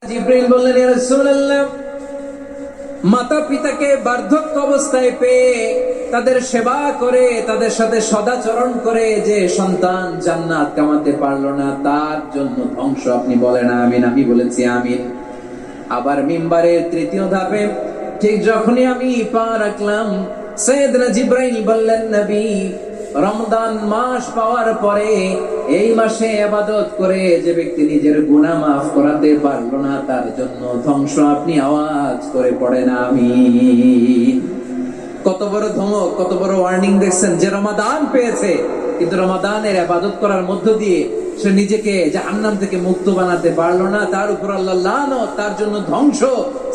জিব্রাইল বললেন, ইয়া রাসূলুল্লাহ, মাতা পিতাকে বার্ধক্য অবস্থায় পেয়ে তাদের সেবা করে তাদের সাথে সদাচরণ করে যে সন্তান জান্নাত কামাতে পারলো না, তার জন্য ধ্বংস আপনি বলেন আমিন। আমি বলেছি আমিন। আবার মিম্বারের তৃতীয় ধাপে ঠিক যখনই আমি পা রাখলাম, সাইয়েদনা জিব্রাইল বললেন, নবী, রমজান মাস পাওয়ার পরে এই মাসে ইবাদত করে যে ব্যক্তি নিজের গুনাহ মাফ করাতে পারলো না, তার জন্য ধ্বংস আপনি আওয়াজ করে পড়েন আমিন। কত বড় ধমক, কত বড় ওয়ার্নিং দেখছেন, যে রমাদান পেয়েছে কিন্তু রমাদানের ইবাদত করার মধ্য দিয়ে সে নিজেকে জাহান্নাম থেকে মুক্ত বানাতে পারলো না, তার উপর আল্লাহ লানত, তার জন্য ধ্বংস।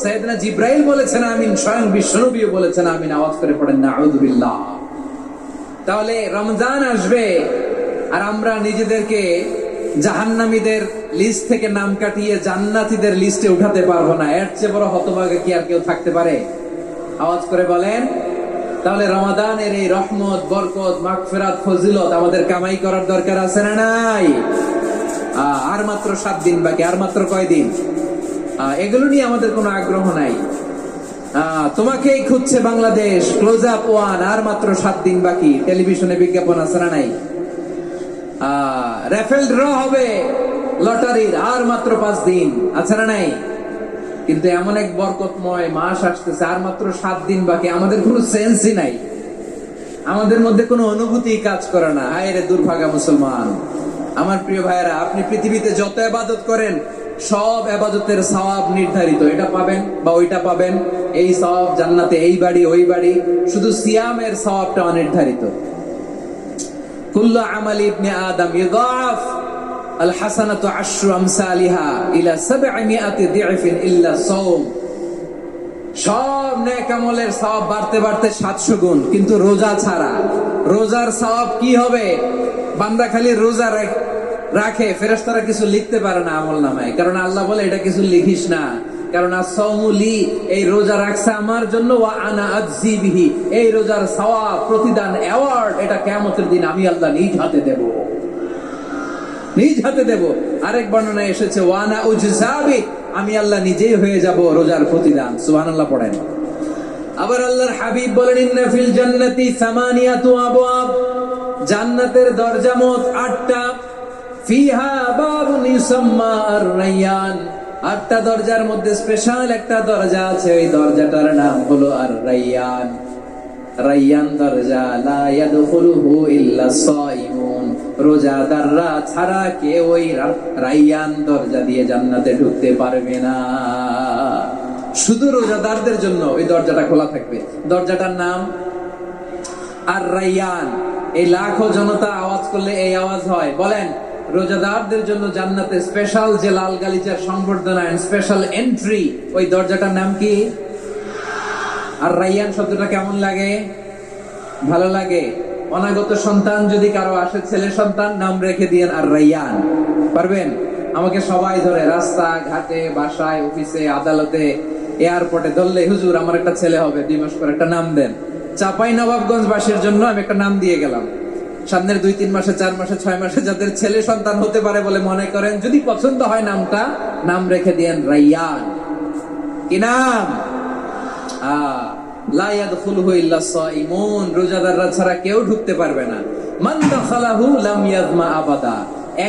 সাইয়েদনা জিব্রাইল বলেছেন আমিন, স্বয়ং বিশ্বনবীও বলেছেন আমিন। আওয়াজ করে পড়েন নাউযু বিল্লাহ। তাহলে রমজান আসবে আর আমরা নিজেদেরকে জাহান্নামীদের লিস্ট থেকে নাম কাটিয়ে জান্নাতীদের লিস্টে উঠাতে পারবো না। এর চেয়ে বড় হতভাগা কি আর কেউ থাকতে পারে? আওয়াজ করে বলেন। তাহলে রমাদানের এই রহমত, বরকত, মাগফিরাত, ফজিলত আমাদের কামাই করার দরকার আছে না নাই? আর মাত্র 7 দিন বাকি। আর মাত্র কয় দিন? এগুলো নিয়ে আমাদের কোনো আগ্রহ নাই। তোমাকেই খুঁজছে বাংলাদেশ, ক্লোজ আপ ওয়ান, আর মাত্র 7 দিন বাকি। টেলিভিশনে বিজ্ঞাপন আছে না নাই? রাফেল ড্র হবে লটারির, আর মাত্র 5 দিন, আছে না নাই? কিন্তু এমন এক বরকতময় মাস আসতেছে, আর মাত্র 7 দিন বাকি। আমাদের কোনো সেন্সই নাই, আমাদের মধ্যে কোনো অনুভূতি কাজ করে না। হায় রে দুর্ভাগা মুসলমান। আমার প্রিয় ভাইয়েরা, আপনি পৃথিবীতে যত ইবাদত করেন সব ইবাদতের সওয়াব নির্ধারিত। এটা পাবেন বা ওইটা পাবেন, এই সওয়াব জান্নাতে, এই বাড়ি ওই বাড়ি। শুধু সিয়ামের সওয়াবটা অনির্ধারিত। কুল্লু আমালি ইবনে আদম ইউদাফ আল হাসানাতু আশরু আমসালিহা ইলা 700 দি'ফিন ইল্লা সাওম। সব নেক আমলের সওয়াব বাড়তে বাড়তে 700 গুণ, কিন্তু রোজা ছাড়া। রোজার সওয়াব কি হবে? বান্দা খালি রোজা রাখে, ফেরেশতারা কিছু লিখতে পারে না আমলনামায়, কারণ আল্লাহ বলে এটা কিছু লিখিস না, কারণ as-সাওমুলি, এই রোজা রাখছে আমার জন্য, ওয়া আনা আজজি বিহি, এই রোজার সওয়াব, প্রতিদান, অ্যাওয়ার্ড, এটা কিয়ামতের দিন আমি আল্লাহ নিজ হাতে দেব, নিজ হাতে দেব। আরেক বর্ণনায় এসেছে ওয়া আনা উজজাবি, আমি আল্লাহ নিজেই হয়ে যাব রোজার প্রতিদান। সুবহানাল্লাহ পড়েন। আবার আল্লাহর হাবিব বলেন, ইন্না ফিল জান্নাতি সামানিয়াতু আবওয়াব, জান্নাতের দরজা মোট 8টা। ফিহা বাবুন ইউসাম্মা আর-রায়্যান, 8টা দরজার মধ্যে স্পেশাল একটা দরজা আছে, ওই দরজাটার নাম হলো আর-রায়্যান। রায়্যান দরজা, লা ইয়াদখুলুহু ইল্লা সাইমুন, রোজাদাররা ছাড়া কেউ ওই রায়্যান দরজা দিয়ে জান্নাতে ঢুকতে পারবে না। শুধু রোজাদারদের জন্য ওই দরজাটা খোলা থাকবে। দরজাটার নাম আর-রায়্যান। এই লাখো জনতা আওয়াজ করলে এই আওয়াজ হয়। বলেন, রোজাদারদের জন্য জান্নাতে স্পেশাল যে লাল গালিচার সংবর্ধনা, স্পেশাল এন্ট্রি, ওই দরজাটার নাম কি? আর-রায়্যান শব্দটা কেমন লাগে? ভালো লাগে। অনাগত সন্তান যদি কারো আসে, ছেলে সন্তান, নাম রেখে দিয়েন আর-রায়্যান। পারবেন? আমাকে সবাই ধরে রাস্তা ঘাটে, বাসায়, অফিসে, আদালতে, এয়ারপোর্টে ধরলে, হুজুর আমার একটা ছেলে হবে, 2 মাস পর একটা নাম দেন। চাঁপাইনবাবগঞ্জ বাসীর জন্য আমি একটা নাম দিয়ে গেলাম। সামনের 2-3 মাসে, 4 মাসে, 6 মাসে যাদের ছেলে সন্তান হতে পারে বলে মনে করেন, যদি পছন্দ হয় নামটা, নাম রেখে দিয়েন রায়্যান। কি নাম? লা ইয়াদখুলুহু ইল্লা সাইমুন, রোজাদাররা ছাড়া কেউ ঢুকতে পারবে না। মান দাখালাহু লাম ইয়াজমা আবাদা,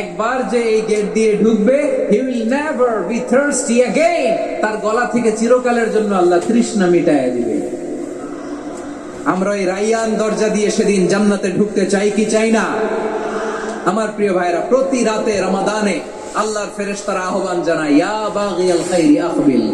একবার যে এই গেট দিয়ে ঢুকবে, he will never be thirsty again, তার গলা থেকে চিরকালের জন্য আল্লাহ তৃষ্ণা মিটায় দিবে। আমরা এই রায়্যান দরজা দিয়ে সেদিন জান্নাতে ঢুকতে চাই কি চাই না? আমার প্রিয় ভাইরা, প্রতি রাতে রমাদানে আল্লাহর ফেরেশতারা আহ্বান জানায়, ইয়া বাগিয়াল খাইরি আকবিল,